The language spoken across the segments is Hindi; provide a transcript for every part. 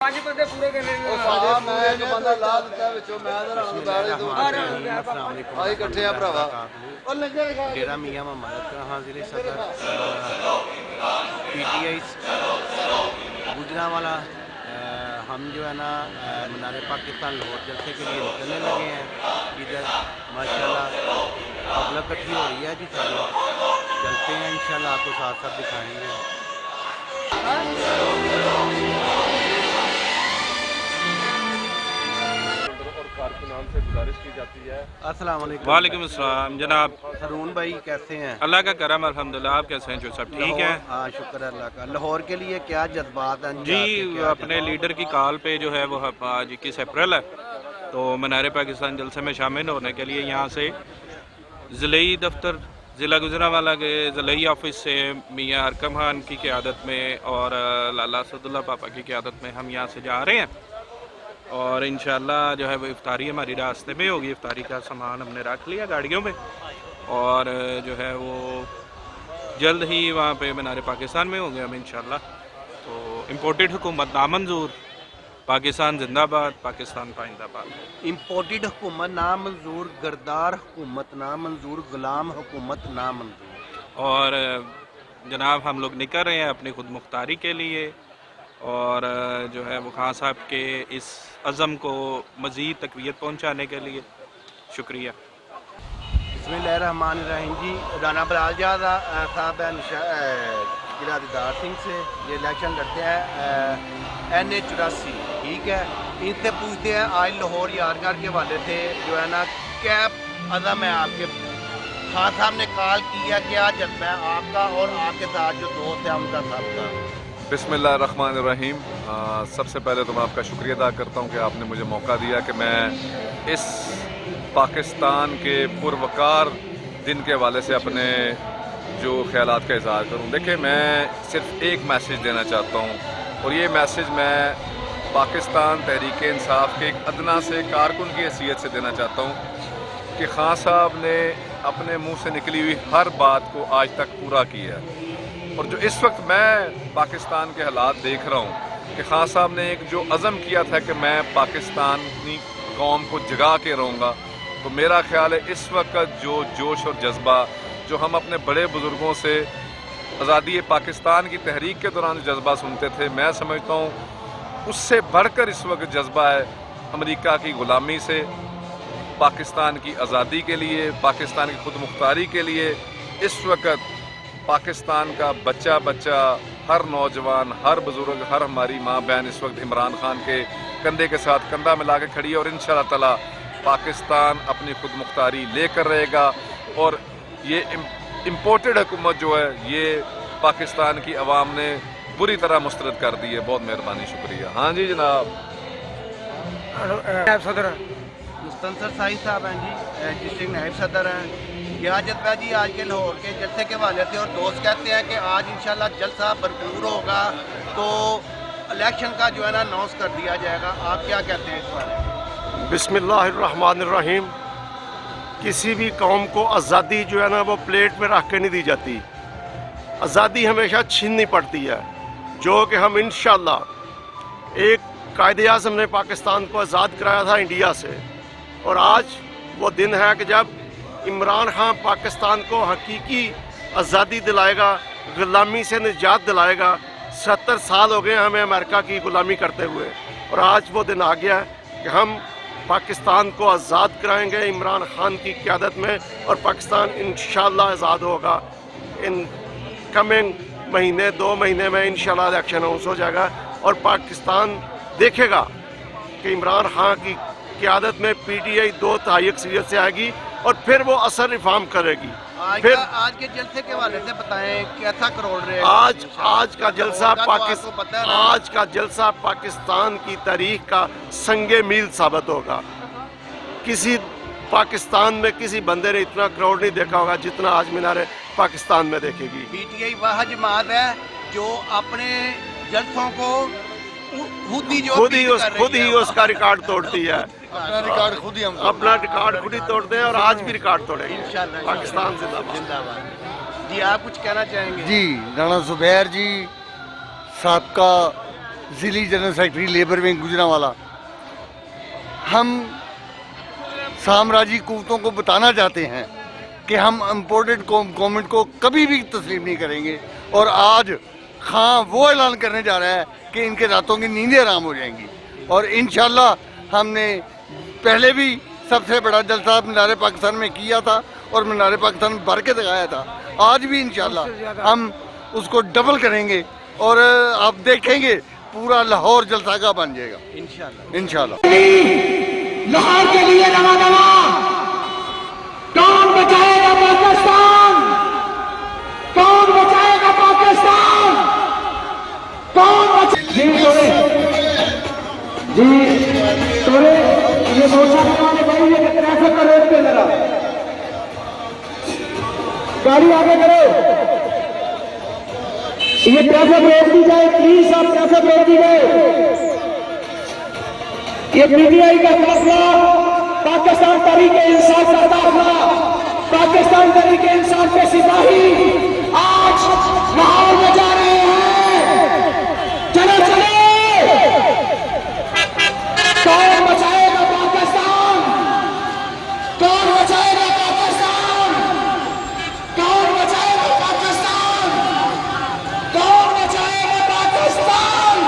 5 बंदे पूरे करने ने मैं एक बंदा ला दिता विचों मैं जरा हूं गाली दूं आई इकट्ठे आ भरावा ओ लंगर खा डेरा मियां मोहम्मद खां जिले सदर पीटीआई गुजरांवाला हम जो है ना मीनार पाकिस्तान लाहौर जलसे के लिए निकलने लगे हैं। इधर माशाल्लाह पब्लिक इकट्ठी हो रही है जी। सारे चलते हैं इंशाल्लाह, आपको साथ साथ दिखाएंगे। अस्सलाम वालेकुम। वालेकुम अस्सलाम जनाब। सरून भाई कैसे हैं? अल्लाह का करम अल्हम्दुलिल्लाह। आप कैसे हैं? जो सब ठीक है? हाँ शुक्र है अल्लाह का। लाहौर के लिए क्या जज्बात हैं जी? अपने लीडर की कॉल पे जो है वो आज 21 अप्रैल है, तो मीनार पाकिस्तान जलसे में शामिल होने के लिए यहाँ से ज़िले दफ्तर ज़िला गुजरांवाला के ज़िले ऑफिस से मियाँ अरकम खान की क़यादत में और लाला असदुल्ला पापा की क़यादत में हम यहाँ से जा रहे हैं। और इंशाल्लाह जो है वो इफ्तारी हमारी रास्ते में होगी। इफ्तारी का सामान हमने रख लिया गाड़ियों में और जो है वो जल्द ही वहाँ पे मीनार पाकिस्तान में होंगे हम इंशाल्लाह। तो इम्पोर्टेड हुकूमत नामंजूर, पाकिस्तान जिंदाबाद, पाकिस्तान पाइंदाबाद। इम्पोर्टेड हुकूमत नामंजूर, गरदार हुकूमत नामंजूर, गुलाम हुकूमत नामंजूर। और जनाब हम लोग निकल रहे हैं अपनी खुद मुख्तारी के लिए और जो है वो खान साहब के इस अज़म को मज़ीद तक़वियत पहुँचाने के लिए। शुक्रिया। बिस्मिल्लाहिर्रहमानिर्रहीम जी। राना बलालजाद साहब जिला दीदार सिंह से ये इलेक्शन लड़ते हैं NH84, ठीक है। इनसे पूछते हैं आज लाहौर यारगार के हवाले से जो है ना क्या अज़म है आपके? खान साहब ने कॉल किया, क्या जज्बा है आपका और आपके साथ जो दोस्त है उनका सबका? बिस्मिल्लाहिर्रहमानिर्रहीम। सबसे पहले तो मैं आपका शुक्रिया अदा करता हूँ कि आपने मुझे मौका दिया कि मैं इस पाकिस्तान के पुरवकार दिन के हवाले से अपने जो ख्यालात का इज़हार करूँ। देखिए, मैं सिर्फ एक मैसेज देना चाहता हूँ और ये मैसेज मैं पाकिस्तान तहरीक इंसाफ के एक अदना से कारकुन की हैसियत से देना चाहता हूँ कि खान साहब ने अपने मुँह से निकली हुई हर बात को आज तक पूरा किया है। और जो इस वक्त मैं पाकिस्तान के हालात देख रहा हूँ कि खान साहब ने एक जो अज़म किया था कि मैं पाकिस्तानी कौम को जगा के रहूँगा, तो मेरा ख्याल है इस वक्त जो जोश और जज्बा जो हम अपने बड़े बुज़ुर्गों से आज़ादी पाकिस्तान की तहरीक के दौरान जज्बा सुनते थे, मैं समझता हूँ उससे बढ़कर इस वक्त जज्बा है अमेरिका की ग़ुलामी से पाकिस्तान की आज़ादी के लिए, पाकिस्तान की खुद मुख्तारी के लिए। इस वक्त पाकिस्तान का बच्चा बच्चा, हर नौजवान, हर बुज़ुर्ग, हर हमारी माँ बहन इस वक्त इमरान खान के कंधे के साथ कंधा मिला के खड़ी है और इंशाअल्लाह ताला पाकिस्तान अपनी खुद मुख्तारी लेकर रहेगा। और ये इम्पोर्टेड हुकूमत जो है ये पाकिस्तान की आवाम ने बुरी तरह मुस्तरद कर दी है। बहुत मेहरबानी, शुक्रिया। हाँ जी जनाब। सदर मुस्तनसर साहिब साहब हैं जी, डिस्ट्रिक्ट नायब सदर हैं। क्या जज्बा जी आज के लाहौर के जलसे के हवाले से? और दोस्त कहते हैं कि आज इंशाल्लाह जलसा भरपूर होगा तो इलेक्शन का जो है ना अनाउंस कर दिया जाएगा। आप क्या कहते हैं इस बारे में? बिस्मिल्लाहिर्रहमानिर्रहीम। किसी भी कौम को आज़ादी जो है ना वो प्लेट में रख के नहीं दी जाती, आज़ादी हमेशा छीननी पड़ती है। जो कि हम इंशाल्लाह एक कायदे आज़म ने पाकिस्तान को आज़ाद कराया था इंडिया से, और आज वो दिन है कि जब इमरान खान पाकिस्तान को हकीकी आज़ादी दिलाएगा, ग़ुलामी से निजात दिलाएगा। 70 साल हो गए हमें अमेरिका की ग़ुलामी करते हुए, और आज वो दिन आ गया है कि हम पाकिस्तान को आज़ाद कराएंगे इमरान खान की क़यादत में, और पाकिस्तान इंशाअल्लाह आज़ाद होगा। इन कमिंग महीने 2 महीने में इंशाअल्लाह इलेक्शन अनाउंस हो जाएगा और पाकिस्तान देखेगा कि इमरान खान की क़यादत में PTI 2/3 अक्सरियत से आएगी और फिर वो असर रिफॉर्म करेगी। आज के जलसे के हवाले से बताएं, कैसा करोड़ रहे? आज का जलसा पाकिस्तान की तारीख का संगे मील साबित होगा। किसी पाकिस्तान में किसी बंदे ने इतना क्राउड नहीं देखा होगा जितना आज मीनार पाकिस्तान में देखेगी। PTI वह जमात है जो अपने जलसों को खुद ही उसका रिकॉर्ड तोड़ती है। अपना रिकॉर्ड खुद ही तोड़ते हैं और आज भी रिकॉर्ड तोड़ेंगे। पाकिस्तान जिंदाबाद। जी आप कुछ कहना चाहेंगे? जी राना ज़ुबैर जी, साबका ज़िली general secretary labour wing Gujranwala, हम साम्राज्यी कुव्वतों को बताना चाहते हैं कि हम इम्पोर्टेड गवर्नमेंट को कभी भी तस्लीम नहीं करेंगे। और आज खां वो ऐलान करने जा रहा है कि इनके रातों की नींदें आराम हो जाएंगी। और इंशाल्लाह हमने पहले भी सबसे बड़ा जलसा मीनार पाकिस्तान में किया था और मीनार पाकिस्तान में भर के दिखाया था। आज भी इंशाल्लाह हम उसको डबल करेंगे और आप देखेंगे पूरा लाहौर जलसा का बन जाएगा इंशाल्लाह। लाहौर के लिए नवा नवा कौन बचाएगा पाकिस्तान, कौन बचाएगा पाकिस्तान, कौन जी तोरे ये मोर्चा बनाने भाई ये ट्रैफिक का रोक पे जरा गाड़ी आगे करो, ये ट्रैफिक रोक दी जाए प्लीज, आप ट्रैफिक रोक दी जाए। ये पीटीआई का काफिला, पाकिस्तान तहरीक इंसाफ का काफिला, पाकिस्तान तहरीक इंसाफ के सिपाही आज लाहौर में जा रहे हैं। चलो चलो, कौन बचाएगा पाकिस्तान, कौन बचाएगा पाकिस्तान, कौन बचाएगा पाकिस्तान, कौन बचाएगा पाकिस्तान।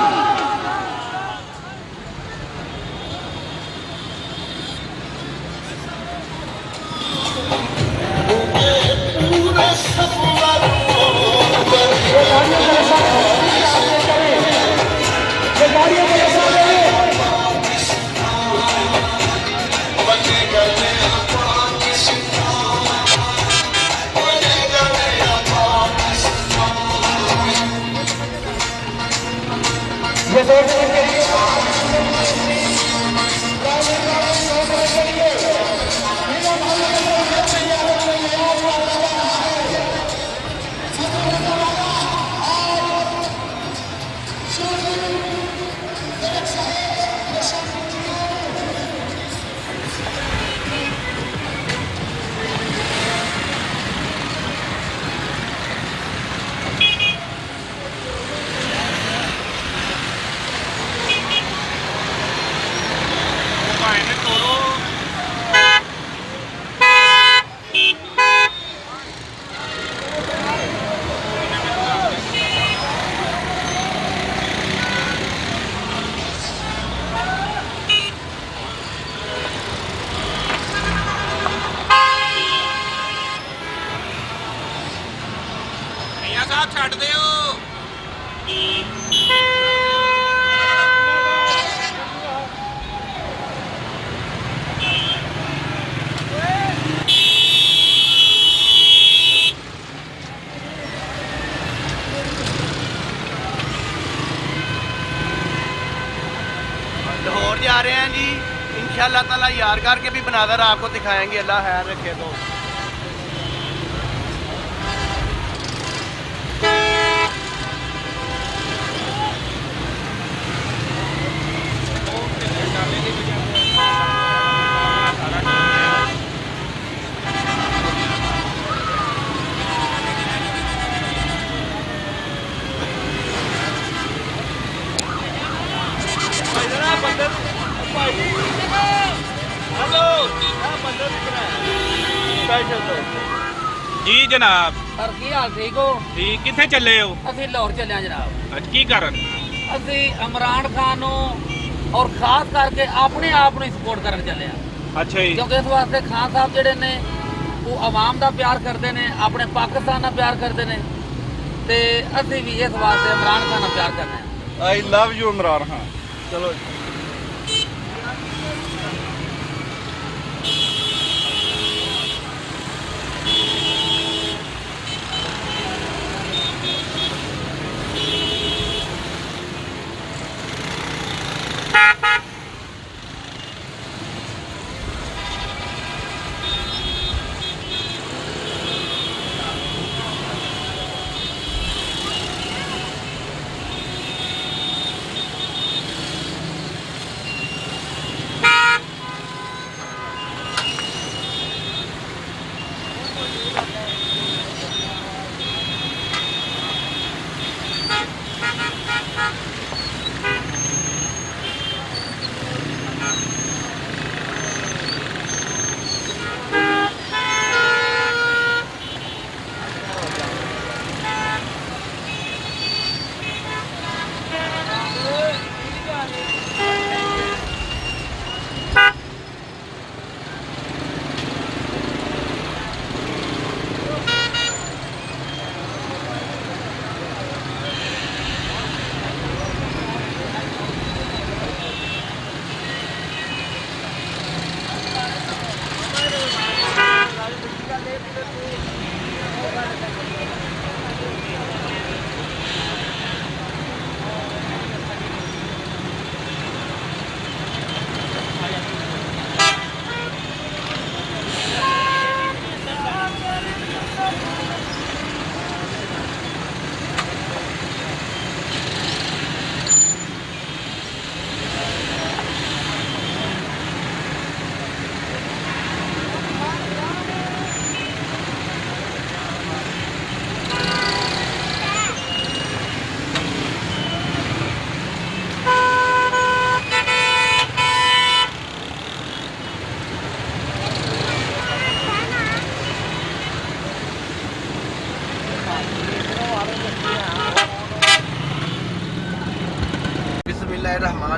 लाहौर जा रहे हैं जी, इंशाल्लाह ताला यारगार के भी बनाजर आपको दिखाएंगे। अल्लाह खैर रखे तो जी जनाब। सर की हाल ठीक हो? ठीक, किथे चले हो? ਅਸੀਂ ਲਾਹੌਰ ਚੱਲੇ ਆ ਜਨਾਬ। ਅੱਜ ਕੀ ਕਰਨ? ਅਸੀਂ ਇਮਰਾਨ ਖਾਨ ਨੂੰ ਔਰ ਖਾਸ ਕਰਕੇ ਆਪਣੇ ਆਪ ਨੂੰ ਸਪੋਰਟ ਕਰਨ ਚੱਲੇ ਆ। ਅੱਛਾ ਜੀ। ਕਿਉਂਕਿ ਇਸ ਵਾਸਤੇ ਖਾਨ ਸਾਹਿਬ ਜਿਹੜੇ ਨੇ ਉਹ ਆਵਾਮ ਦਾ ਪਿਆਰ ਕਰਦੇ ਨੇ, ਆਪਣੇ ਪਾਕਿਸਤਾਨ ਦਾ ਪਿਆਰ ਕਰਦੇ ਨੇ ਤੇ ਅਸੀਂ ਵੀ ਇਸ ਵਾਸਤੇ ਇਮਰਾਨ ਖਾਨ ਨਾਲ ਪਿਆਰ ਕਰਨਾ ਹੈ। ਆਈ ਲਵ ਯੂ ਇਮਰਾਨ ਖਾਨ। ਚਲੋ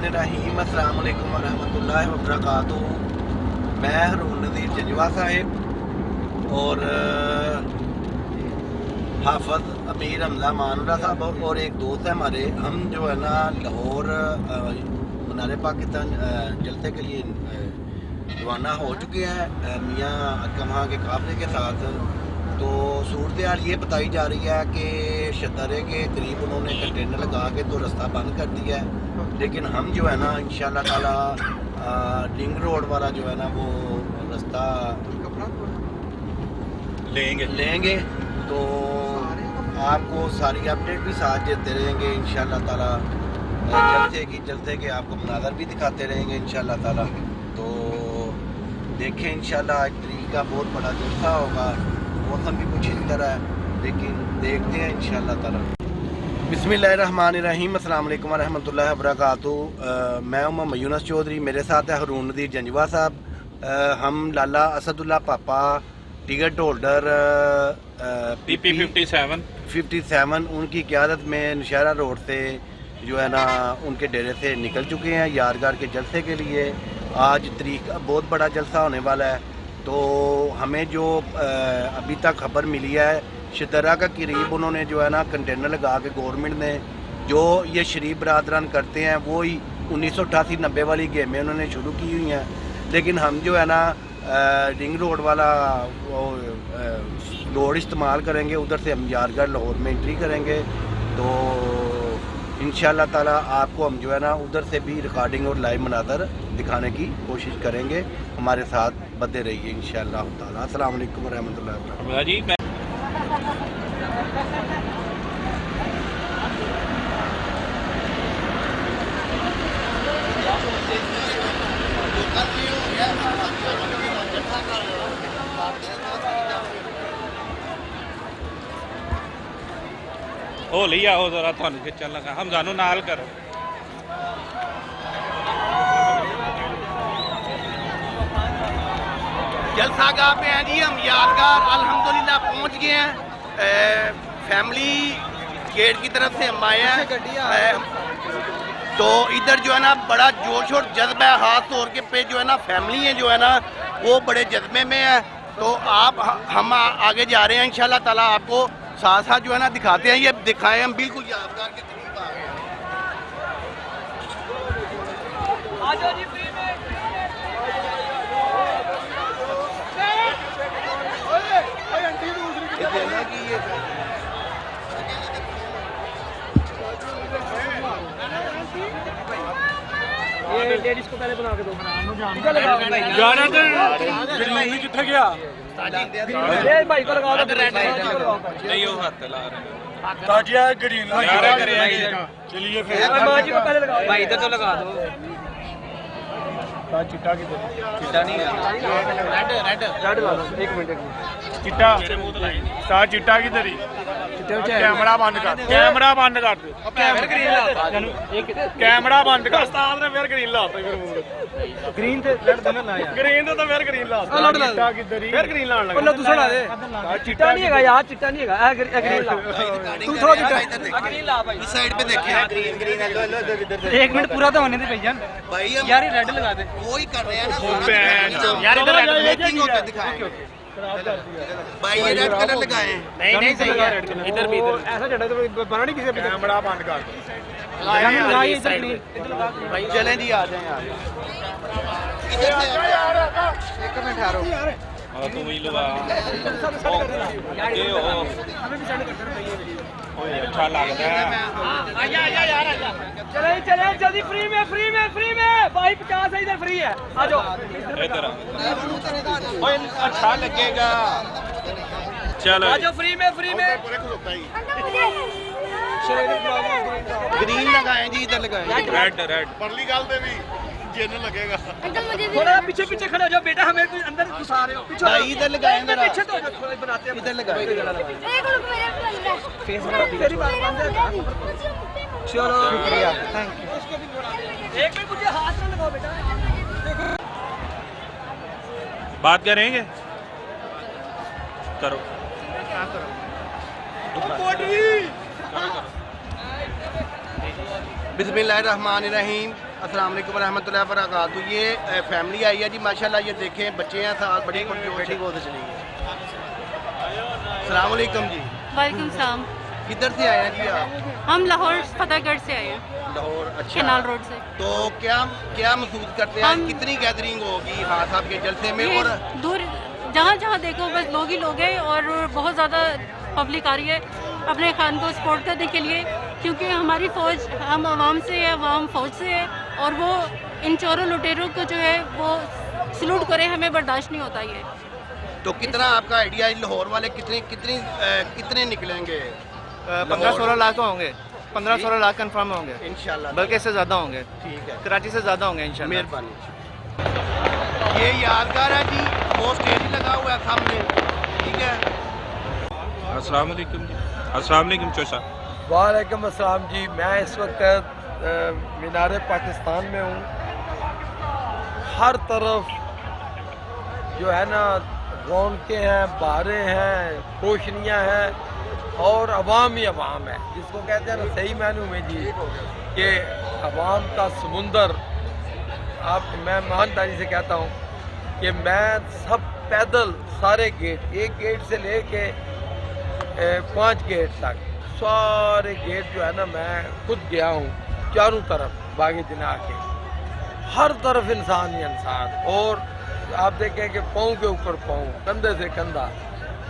बिस्मिल्लाहिर्रहमानिर्रहीम अस्सलाम वालेकुम वरहमतुल्लाहि वबरकातुहू। मैं हरून नज़ीर जजवा साहिब और हाफिज़ अमीर हमजा मानुल्लाह साहब और एक दोस्त है हमारे, हम जो है ना लाहौर मनारे पाकिस्तान जलसे के लिए रवाना हो चुके हैं मियाँ अकमा के काफ़िले के साथ। तो सूरत हाल ये बताई जा रही है कि शतरे के करीब उन्होंने कंटेनर लगा के तो रास्ता बंद कर दिया है, लेकिन हम जो है ना इंशाल्लाह ताला रिंग रोड वाला जो है ना वो रास्ता लेंगे तो आपको सारी अपडेट भी साथ देते रहेंगे इंशाल्लाह ताला। जलसे के आपको मनाज़र भी दिखाते रहेंगे इंशाल्लाह ताला। तो देखें इंशाल्लाह आज तरीक का बहुत बड़ा जलसा होगा, मौसम भी कुछ इस तरह है, लेकिन देखते हैं इंशाल्लाह ताला। बिस्मिल्लाहिर्रहमानिर्रहीम अस्सलाम वालेकुम वरहमतुल्लाहि वबरकातुहू। मैं हूं मोहम्मद यूनुस चौधरी, मेरे साथ है हरून नज़ीर जंजवा साहब। हम लाला असदुल्ला पापा टिकट होल्डर PP 57 उनकी क़यादत में नौशहरा रोड से जो है ना उनके डेरे से निकल चुके हैं यारगार के जलसे के लिए। आज तरीक बहुत बड़ा जलसा होने वाला है। तो हमें जो अभी तक खबर मिली है शतरा का करीब उन्होंने जो है ना कंटेनर लगा के गवर्नमेंट ने जो ये शरीफ बरादरान करते हैं वो ही 1988-90 वाली गेमें उन्होंने शुरू की हुई हैं, लेकिन हम जो है ना रिंग रोड वाला वो रोड इस्तेमाल करेंगे, उधर से हम यारगढ़ लाहौर में एंट्री करेंगे। तो इंशाल्लाह ताला आपको हम जो है ना उधर से भी रिकॉर्डिंग और लाइव मनाज़र दिखाने की कोशिश करेंगे। हमारे साथ बने रहिए इंशाल्लाह ताला। अस्सलाम वालेकुम रहमतुल्लाहि व बरकातुहू। हो लिया हो जरा थानू खिंचन लगा, हम जानू नाल करो। जलसा गाह पे हैं जी हम यादगार अल्हम्दुलिल्लाह पहुंच गए हैं। फैमिली गेट की तरफ से हम आए हैं। तो इधर जो है ना बड़ा जोश और जज्बा है, खास तौर के पे जो है ना फैमिली है जो है ना वो बड़े जज्बे में है। तो आप हम आगे जा रहे हैं इंशाल्लाह ताला, आपको साथ साथ जो है ना दिखाते हैं। ये दिखाएं हम बिल्कुल यादगार के करीब आ गए ये लेडीज को पहले बना के दो। किथे गया ये भाई को लगा दो। नहीं वो हाथ ला रहे ताजिया ग्रीन चलिए फिर जी को पहले लगाओ भाई, इधर तो लगा दो। चिट्टा की चिट्टा नहीं रेड लगा दो। एक मिनट चिट्टा सा चिट्टा की तरी कैमरा बंद कर दे। कैमरा बंद ग्रीन लाता कैमरा बंद कर। उस्ताद ने फिर ग्रीन लाता फिर ग्रीन ते रेड दोनों ना यार। ग्रीन तो फिर ग्रीन लाता चिट्टा की तरी फिर ग्रीन लाने लगा। दूसरा ला दे। चिट्टा नहीं है यार, चिट्टा नहीं है। ग्रीन ला तू थोड़ा चिट्टा ग्रीन ला भाई। इस साइड पे देखिए ग्रीन है। एक मिनट पूरा तो होने दे भैया भाई हम यार, ये रेड लगा दे। वो ही कर रहे हैं ना यार इधर मेकिंग होते दिखाएं भाई। ये रेड कलर लगाए नहीं सही है। इधर भी ऐसा चढ़ा तो बना नहीं किसी कैमरा बंद कर भाई। चलें जी आ जाएं यार, इधर से एक मिनट ठहरो। और तू भी लगा ये हो अच्छा लगता है। चले जल्दी। फ्री में भाई 50 है, इधर फ्री है। आ जाओ इधर ओए अच्छा लगेगा। चलो आ जाओ फ्री में ग्रीन लगाए जी, इधर लगाए रेड परली गल दे भी जिन लगेगा। थोड़ा पीछे खड़े हो जाओ बेटा, हमें कोई अंदर घुसा रहे हो। पीछे भाई इधर लगाए जरा। पीछे तो थोड़ा बनाते हैं। इधर लगाए फेस मेरी बात बंद है। चलो शुक्रिया, थैंक यू। एक मिनट मुझे हाथ में लगाओ बेटा। बात करेंगे करो। बिस्मिल्लाहिर्रहमानिर्रहीम। अस्सलाम वालेकुम रहमतुल्लाहि व बरकातहू। ये फैमिली आई है जी माशाल्लाह, ये देखें बच्चे हैं साथ, बड़ी बेटी को तो चली गई। अस्सलाम वालेकुम जी। वालेकुम सलाम। किधर से आए हैं जी आप? हम लाहौर फतेहगढ़ से आए हैं, लाहौर। अच्छा, केनाल रोड से। तो क्या क्या महसूस करते हैं, हम- कितनी गैदरिंग होगी हाँ साहब के जलसे में? ये और दूर जहाँ जहाँ देखो बस लोग ही लोग हैं और बहुत ज़्यादा पब्लिक आ रही है अपने खान को सपोर्ट करने के लिए, क्योंकि हमारी फ़ौज, हम आवाम से है, आवाम फ़ौज से है, और वो इन चोरों लुटेरों को जो है वो सलूट करे, हमें बर्दाश्त नहीं होता ये। तो कितना आपका आइडिया है, लाहौर वाले कितने निकलेंगे? 15-16 लाख तो होंगे, 15-16 लाख कंफर्म होंगे इंशाल्लाह, बल्कि इससे ज़्यादा होंगे। ठीक है, कराची से ज़्यादा होंगे इंशाल्लाह। मेहरबानी। ये यादगार है जी, वो स्टेज लगा हुआ है सामने, ठीक है। अस्सलाम वालेकुम जी। अस्सलाम वालेकुम चोसा। वालेकुम अस्सलाम जी। मैं इस वक्त मीनार पाकिस्तान में हूँ। हर तरफ जो है ना रौनकें हैं, बहारें हैं, रोशनियाँ हैं और अवाम ही अवाम है, जिसको कहते हैं ना सही मायनों में जी कि अवाम का समुंदर। मैं ईमानदारी से कहता हूँ कि मैं सब पैदल सारे गेट, एक गेट से लेके 5 गेट तक, सारे गेट जो है ना मैं खुद गया हूँ, चारों तरफ बागी जिना के, हर तरफ इंसान ही इंसान, और आप देखें कि पाँव के ऊपर पाँव, कंधे से कंधा,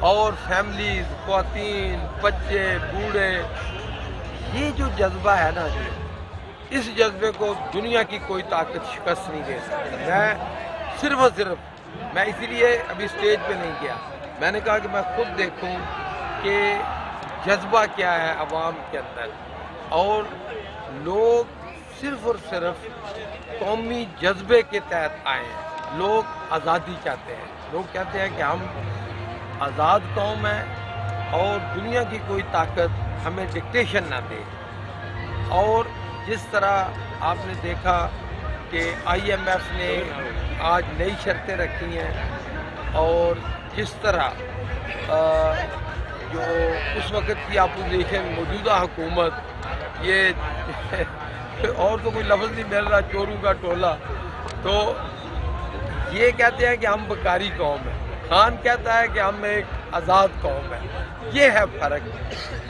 और फैमिलीज, ख्वातीन, बच्चे, बूढ़े। ये जो जज्बा है ना जी, इस जज्बे को दुनिया की कोई ताकत शिकस्त नहीं दे सकती। मैं सिर्फ और सिर्फ, मैं इसीलिए अभी स्टेज पे नहीं गया, मैंने कहा कि मैं खुद देखूं कि जज्बा क्या है अवाम के अंदर, और लोग सिर्फ और सिर्फ कौमी जज्बे के तहत आए हैं। लोग आज़ादी चाहते हैं, लोग कहते हैं कि हम आज़ाद कौम है और दुनिया की कोई ताकत हमें डिक्टेशन ना दे। और जिस तरह आपने देखा कि IMF ने आज नई शर्तें रखी हैं, और जिस तरह जो उस वक़्त की अपोजिशन मौजूदा हुकूमत, ये और तो कोई लफ्ज़ नहीं मिल रहा, चोरों का टोला, तो ये कहते हैं कि हम बकारी कौम है, खान कहता है कि हम एक आज़ाद कौम है। ये है फ़र्क,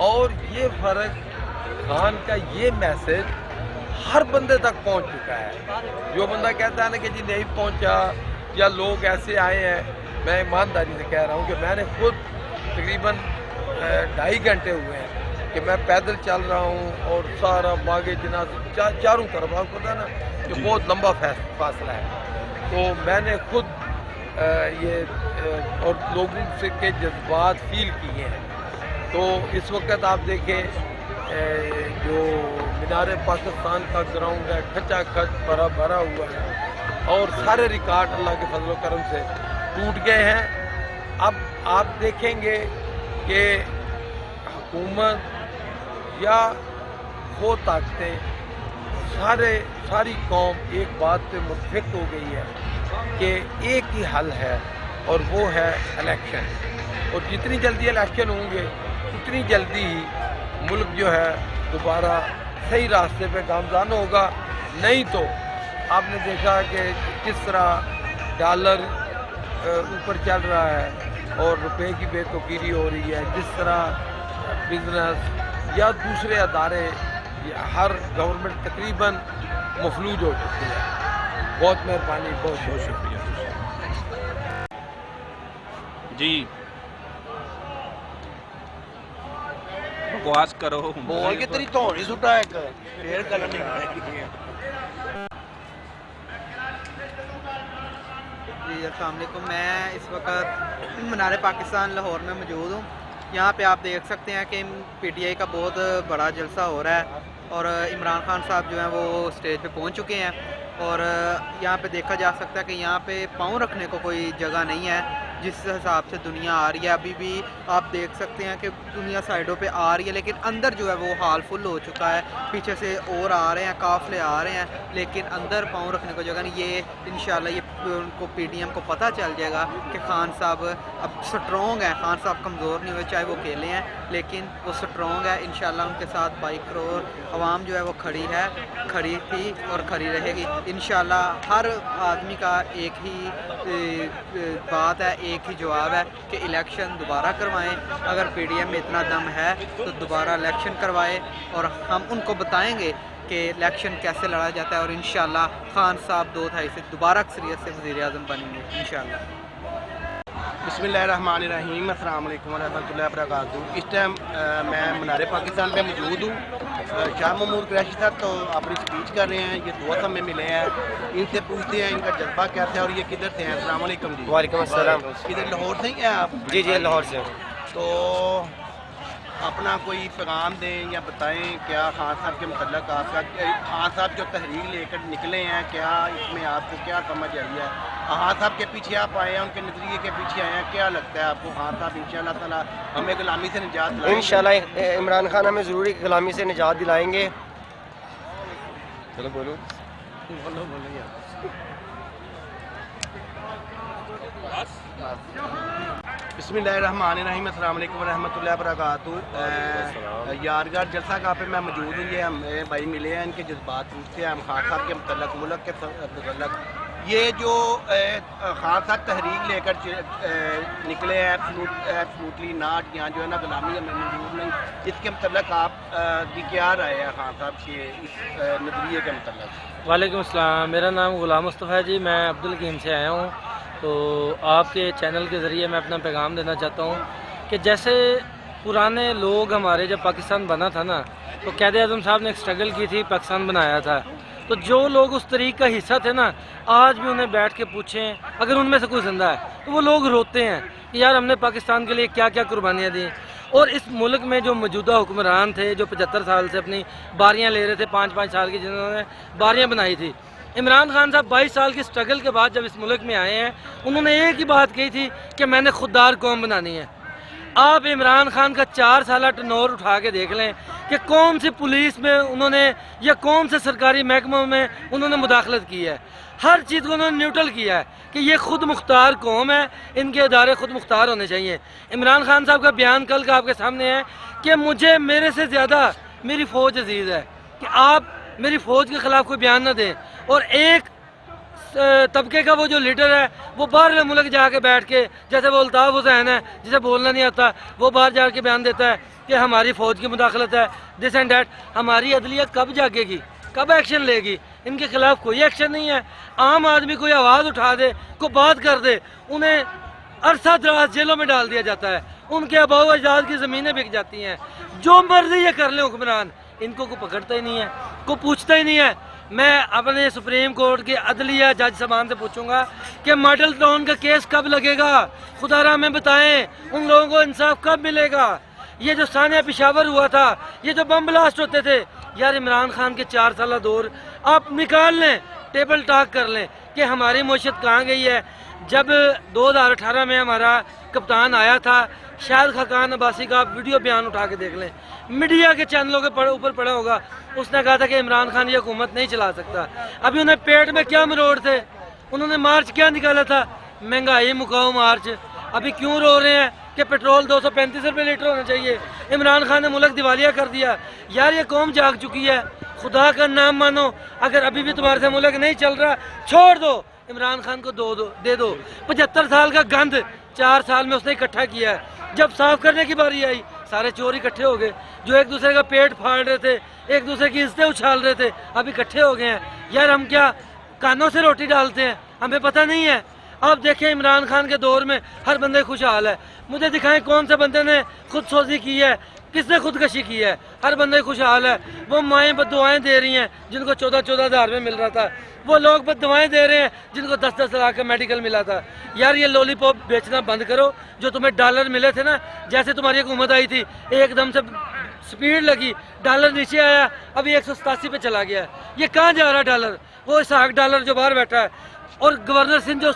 और ये फ़र्क, खान का ये मैसेज हर बंदे तक पहुंच चुका है। जो बंदा कहता है ना कि जी नहीं पहुंचा या लोग ऐसे आए हैं, मैं ईमानदारी से कह रहा हूं कि मैंने खुद तकरीबन 2.5 घंटे हुए हैं कि मैं पैदल चल रहा हूं, और सारा बागे जिना चारों तरफ, आपको पता है ना कि बहुत लंबा फासला है, तो मैंने खुद और लोगों से के जज्बात फील किए हैं। तो इस वक्त आप देखें जो मीनार पाकिस्तान का ग्राउंड है, खचाखच भरा हुआ है, और सारे रिकॉर्ड अल्लाह के फजल करम से टूट गए हैं। अब आप देखेंगे कि हुकूमत या वो ताकतें, सारी कौम एक बात पे मुत्तफिक हो गई है कि एक ही हल है, और वो है इलेक्शन। और जितनी जल्दी इलेक्शन होंगे उतनी जल्दी ही मुल्क जो है दोबारा सही रास्ते पे गामज़ान होगा। नहीं तो आपने देखा कि किस तरह डॉलर ऊपर चल रहा है और रुपए की बेतुकीरी हो रही है, जिस तरह बिजनेस या दूसरे अदारे, हर गवर्नमेंट तकरीबन मफलूज हो चुकी है। बहुत मेहरबानी, बहुत बहुत शुक्रिया जी। बकवास करो, बोल के तेरी धौनी सुटा एक फिर गल नहीं जी अस्सलाम वालेकुम। मैं इस वक्त मीनार पाकिस्तान लाहौर में मौजूद हूँ। यहाँ पे आप देख सकते हैं कि PTI का बहुत बड़ा जलसा हो रहा है, और इमरान खान साहब जो हैं वो स्टेज पे पहुँच चुके हैं, और यहाँ पे देखा जा सकता है कि यहाँ पे पाँव रखने को कोई जगह नहीं है, जिस हिसाब से दुनिया आ रही है, अभी भी आप देख सकते हैं कि दुनिया साइडों पे आ रही है, लेकिन अंदर जो है वो हाल फुल हो चुका है। पीछे से और आ रहे हैं, काफ़िले आ रहे हैं, लेकिन अंदर पाँव रखने को जगह नहीं। ये इंशाल्लाह ये उनको PDM को पता चल जाएगा कि खान साहब अब स्ट्रॉन्ग है, खान साहब कमज़ोर नहीं हुए, चाहे वो अकेले हैं लेकिन वो स्ट्रॉन्ग है। इंशाल्लाह उनके साथ 22 करोड़ आवाम जो है वो खड़ी है, खड़ी थी और खड़ी रहेगी इंशाल्लाह। हर आदमी का एक ही बात है, एक ही जवाब है कि इलेक्शन दोबारा करवाएं। अगर PDM में इतना दम है तो दोबारा इलेक्शन करवाएं और हम उनको बताएंगे कि इलेक्शन कैसे लड़ा जाता है और इंशाल्लाह खान साहब 2/2 से दोबारा अक्सरियत से वज़ीर आज़म बनेंगे इंशाल्लाह। बिस्मिल्लाहिर्रहमानिर्रहीम, अस्सलाम वालेकुम वरहमतुल्लाहि वबरकातुहू। इस टाइम मैं मीनार पाकिस्तान पे मौजूद हूँ। शाह महमूद कुरैशी साहब तो अपनी स्पीच कर रहे हैं, ये दोस्त हमें मिले हैं, इनसे पूछते हैं इनका जज्बा क्या था और ये किधर से हैं। अस्सलाम वालेकुम जी। वालेकुम अस्सलाम। किधर लाहौर से ही हैं आप? जी जी लाहौर से। तो अपना कोई पैगाम दें या बताएं क्या खान साहब के मतलब आपका, खान साहब जो तहरीक लेकर निकले हैं, क्या इसमें आपको क्या समझ आई है? खान साहब के पीछे आप आए हैं, उनके नज़रिए के पीछे आए हैं, क्या लगता है आपको खान साहब इंशाअल्लाह ताला हमें गुलामी से निजात दिलाएंगे? इंशाअल्लाह इमरान खान हमें ज़रूरी गुलामी से निजात दिलाएंगे। चलो बोलो बोलो यार। बिस्मिल्लाहिर्रहमानिर्रहीम, अस्सलाम वालेकुम वरहमतुल्लाहि वबरकातुहू। यादगार जलसा का पे मैं मौजूद हूँ। ये हमें भाई मिले हैं, इनके जज्बात पूछते हैं हम खान साहब के मतलब, मुल्क के मतलब। ये जो खान साहब तहरीक लेकर निकले हैं, एब्सोल्युटली नॉट, यहाँ जो है ना गुलामी हमें मंजूर नहीं, इसके मतलब आप की क्या राय है खान साहब के इस नज़रिए के मतलब? वालेकुम अस्सलाम, मेरा नाम गुलाम मुस्तफ़ा है जी, मैं अब्दुल हकीम से आया हूँ। तो आपके चैनल के ज़रिए मैं अपना पैगाम देना चाहता हूँ कि जैसे पुराने लोग हमारे जब पाकिस्तान बना था ना, तो क़ायद आज़म साहब ने एक स्ट्रगल की थी, पाकिस्तान बनाया था। तो जो लोग उस तरीक़ का हिस्सा थे ना, आज भी उन्हें बैठ के पूछें, अगर उनमें से कोई ज़िंदा है तो वो लोग रोते हैं कि यार हमने पाकिस्तान के लिए क्या क्या कुर्बानियाँ दी। और इस मुल्क में जो मौजूदा हुक्मरान थे, जो 75 साल से अपनी बारियाँ ले रहे थे, 5-5 साल की, जिन्होंने बारियाँ बनाई थी, इमरान खान साहब 22 साल की स्ट्रगल के बाद जब इस मुल्क में आए हैं, उन्होंने एक ही बात कही थी कि मैंने खुददार कौम बनानी है। आप इमरान खान का 4 साल टर्नओवर उठा के देख लें कि कौन सी पुलिस में उन्होंने या कौन से सरकारी महकमों में उन्होंने मुदाखलत की है। हर चीज़ को उन्होंने न्यूट्रल किया है कि ये खुद मुख्तार कौम है, इनके इदारे खुद मुख्तार होने चाहिए। इमरान खान साहब का बयान कल का आपके सामने है कि मुझे मेरे से ज़्यादा मेरी फ़ौज अजीज़ है, कि आप मेरी फ़ौज के ख़िलाफ़ कोई बयान न दें। और एक तबके का वो जो लीडर है, वो बाहर मुल्क जाके बैठ के, जैसे वो अल्ताफ़ हुसैन है जिसे बोलना नहीं आता, वो बाहर जाके बयान देता है कि हमारी फ़ौज की मुदाखलत है, दिस एंड डैट। हमारी अदलिया कब जागेगी, कब एक्शन लेगी? इनके खिलाफ कोई एक्शन नहीं है। आम आदमी कोई आवाज़ उठा दे, कोई बात कर दे, उन्हें अरसा दराज जेलों में डाल दिया जाता है, उनके आबाओ अजदाद की ज़मीनें बिक जाती हैं। जो मर्जी ये कर ले हुक्मरान, इनको कोई पकड़ता ही नहीं है, कोई पूछता ही नहीं है। मैं अपने सुप्रीम कोर्ट के अदलिया जज सामान से पूछूंगा कि मॉडल टाउन का केस कब लगेगा, खुदारा में बताएं, उन लोगों को इंसाफ कब मिलेगा। ये जो सानिया पेशावर हुआ था, ये जो बम ब्लास्ट होते थे, यार इमरान खान के 4 साल दौर आप निकाल लें, टेबल टॉक कर लें कि हमारी मईशत कहाँ गई है। जब 2018 में हमारा कप्तान आया था, शायद खाकान अब्बासी का आप वीडियो बयान उठा के देख लें, मीडिया के चैनलों के ऊपर पड़ा होगा, उसने कहा था कि इमरान खान ये हुकूमत नहीं चला सकता। अभी उन्हें पेट में क्या मरोड़ थे, उन्होंने मार्च क्या निकाला था, महंगाई मुकाओ मार्च। अभी क्यों रो रहे हैं कि पेट्रोल 235 रुपये लीटर होना चाहिए। इमरान खान ने मुल्क दिवालिया कर दिया। यार ये कौम जाग चुकी है, खुदा का नाम मानो। अगर अभी भी तुम्हारे से मुल्क नहीं चल रहा, छोड़ दो, इमरान खान को दे दो। 75 साल का गंद 4 साल में उसने इकट्ठा किया है। जब साफ करने की बारी आई, सारे चोर इकट्ठे हो गए, जो एक दूसरे का पेट फाड़ रहे थे, एक दूसरे की इज्जतें उछाल रहे थे, अब इकट्ठे हो गए हैं। यार हम क्या कानों से रोटी डालते हैं, हमें पता नहीं है। अब देखें इमरान खान के दौर में हर बंदे खुशहाल है। मुझे दिखाएं कौन से बंदे ने खुदसोजी की है, किसने खुदकशी की है। हर बंदे खुशहाल है। वो माएँ बद्दुआएं दे रही हैं जिनको 14-14 हज़ार में मिल रहा था, वो लोग बद्दुआएं दे रहे हैं जिनको 10-10 लाख का मेडिकल मिला था। यार ये लॉलीपॉप बेचना बंद करो। जो तुम्हें डॉलर मिले थे ना, जैसे तुम्हारी हुकूमत आई थी, एकदम से स्पीड लगी, डॉलर नीचे आया, अभी 187 पे चला गया। ये कहाँ जा रहा है डॉलर? वो इसहाक डॉलर जो बाहर बैठा है, और गवर्नर सिंह जो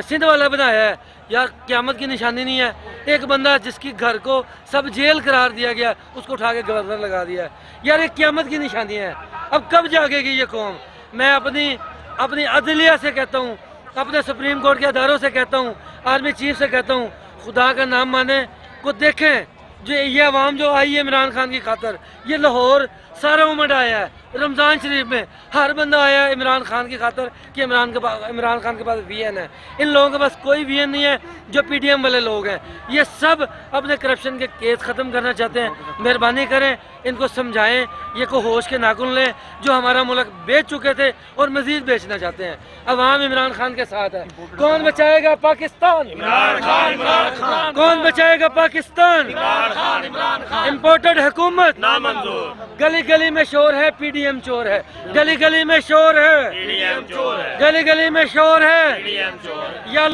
सिंध वाला बनाया है, यार क़यामत की निशानी नहीं है। एक बंदा जिसकी घर को सब जेल करार दिया गया, उसको उठा के गवर्नर लगा दिया है। यार ये क़यामत की निशानी है। अब कब जागेगी ये कौम? मैं अपनी अदलिया से कहता हूँ, अपने सुप्रीम कोर्ट के अदारों से कहता हूँ, आर्मी चीफ से कहता हूँ, खुदा का नाम माने को देखें। जो ये अवाम जो आई है इमरान खान की खातर, ये लाहौर सारा उमड़ आया है। रमज़ान शरीफ में हर बंदा आया है इमरान खान की खातर कि इमरान खान के पास वीएन है। इन लोगों के पास कोई वीएन नहीं है जो पीडीएम वाले लोग हैं। ये सब अपने करप्शन के केस ख़त्म करना चाहते हैं। मेहरबानी करें, इनको समझाएं, ये को होश के नाखून लें जो हमारा मुल्क बेच चुके थे और मज़ीद बेचना चाहते हैं। अवाम इमरान खान के साथ है। कौन बचाएगा पाकिस्तान? इमरान खान। कौन बचाएगा पाकिस्तान? इमरान खान। इम्पोर्टेड हुकूमत नामंजूर। गली गली में शोर है पीडीएम चोर है, गली गली में शोर है पीडीएम चोर है, गली गली में शोर है पीडीएम चोर। या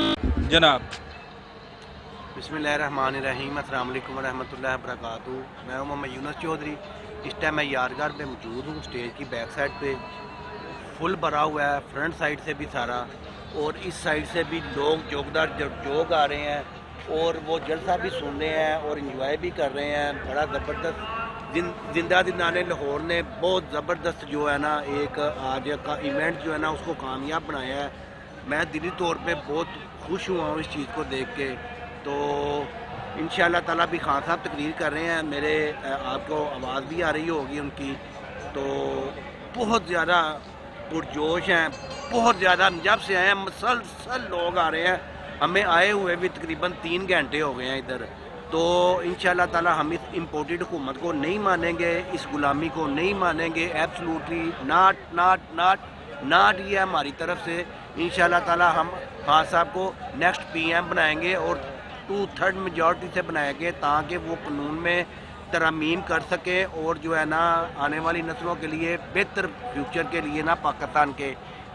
जनाब बिस्मिल्लाहिर्रहमानिर्रहीम, अस्सलाम वालेकुम वरहमतुल्लाहि वबरकातुहू। मैं मोहम्मद यूनुस चौधरी। इस टाइम मैं यारगार पे मौजूद हूँ। स्टेज की बैक साइड पे फुल भरा हुआ है, फ्रंट साइड से भी सारा, और इस साइड से भी लोग जोग आ रहे हैं और वो जलसा भी सुन रहे हैं और इंजॉय भी कर रहे हैं। बड़ा ज़बरदस्त जिंदा दिनाने लाहौर ने बहुत ज़बरदस्त जो है ना एक आज का इवेंट जो है ना उसको कामयाब बनाया है। मैं दिली तौर पे बहुत खुश हुआ हूँ इस चीज़ को देख के। तो इंशाअल्लाह ताला भी खान साहब तकरीर कर रहे हैं, मेरे आपको आवाज़ भी आ रही होगी उनकी। तो बहुत ज़्यादा पुरजोश हैं, बहुत ज़्यादा। जब से आए हैं मुसलसल लोग आ रहे हैं, हमें आए हुए भी तकरीबन 3 घंटे हो गए हैं इधर। तो इंशाअल्लाह ताला हम इस इम्पोर्टेड हुकूमत को नहीं मानेंगे, इस गुलामी को नहीं मानेंगे। एब्सोल्युटली नाट ये हमारी तरफ से। इंशाअल्लाह ताला हम खान साहब को नेक्स्ट पीएम बनाएंगे और 2/3 मेजॉरिटी से बनाएंगे ताकि वो कानून में तरमीम कर सके और जो है ना आने वाली नस्लों के लिए बेहतर फ्यूचर के लिए ना पाकिस्तान के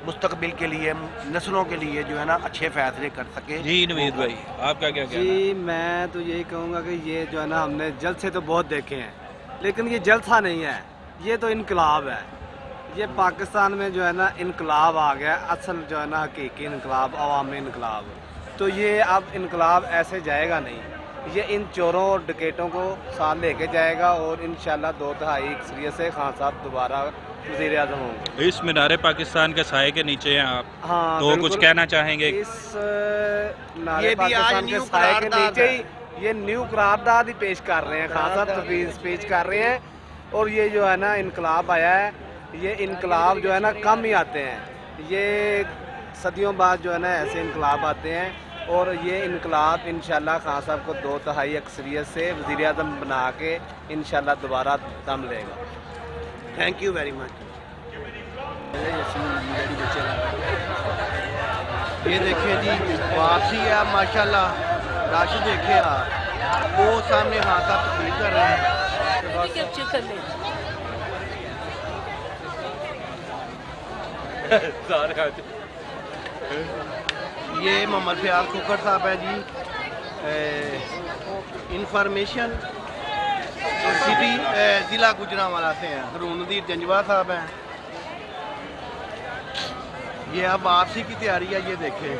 मुस्तकबिल के लिए नस्लों के लिए जो है ना अच्छे फैसले कर सके। जी नवीद भाई, आपका क्या कहना है? जी मैं तो यही कहूँगा कि ये जो है ना हमने जलसे तो बहुत देखे हैं, लेकिन ये जलसा नहीं है, ये तो इनकलाब है। ये पाकिस्तान में जो है ना इनकलाब आ गया, असल जो है ना हकीकी इनकलाब, अवामी इनकलाब। तो ये अब इनकलाब ऐसे जाएगा नहीं, ये इन चोरों और डकैतों को साथ लेके जाएगा और इंशाल्लाह 2/3 अक्सरियत से खान साहब दोबारा वज़ीर आज़म होंगे। इस मीनारे पाकिस्तान के साए के नीचे हैं आप, हाँ, तो कुछ कहना चाहेंगे? इस मीनारे पाकिस्तान के साए के नीचे ही ये न्यू करारदाद ही पेश कर रहे हैं, खान साहब तफवीज़ पेश कर रहे हैं। और ये जो है ना इनकलाब आया है, ये इनकलाब जो है ना कम ही आते हैं, ये सदियों बाद जो है ना ऐसे इनकलाब आते हैं। और ये इनकलाब इंशाल्लाह खान साहब को 2/3 अक्सरियत से वज़ीर आज़म बना के इंशाल्लाह दोबारा दम लेगा। Thank you very much. ये देखिए जी वापसी है माशाल्लाह, राशि देखिए आप, वो सामने खान साहब तकरीर कर रहे हैं। ये मोहम्मद फयाज खोखर साहब है जी, इंफॉर्मेशन सिटी ज़िला गुजरांवाला से हैं। हरून-उद्दीन जंजवा साहब हैं। ये अब वापसी की तैयारी है, ये देखें।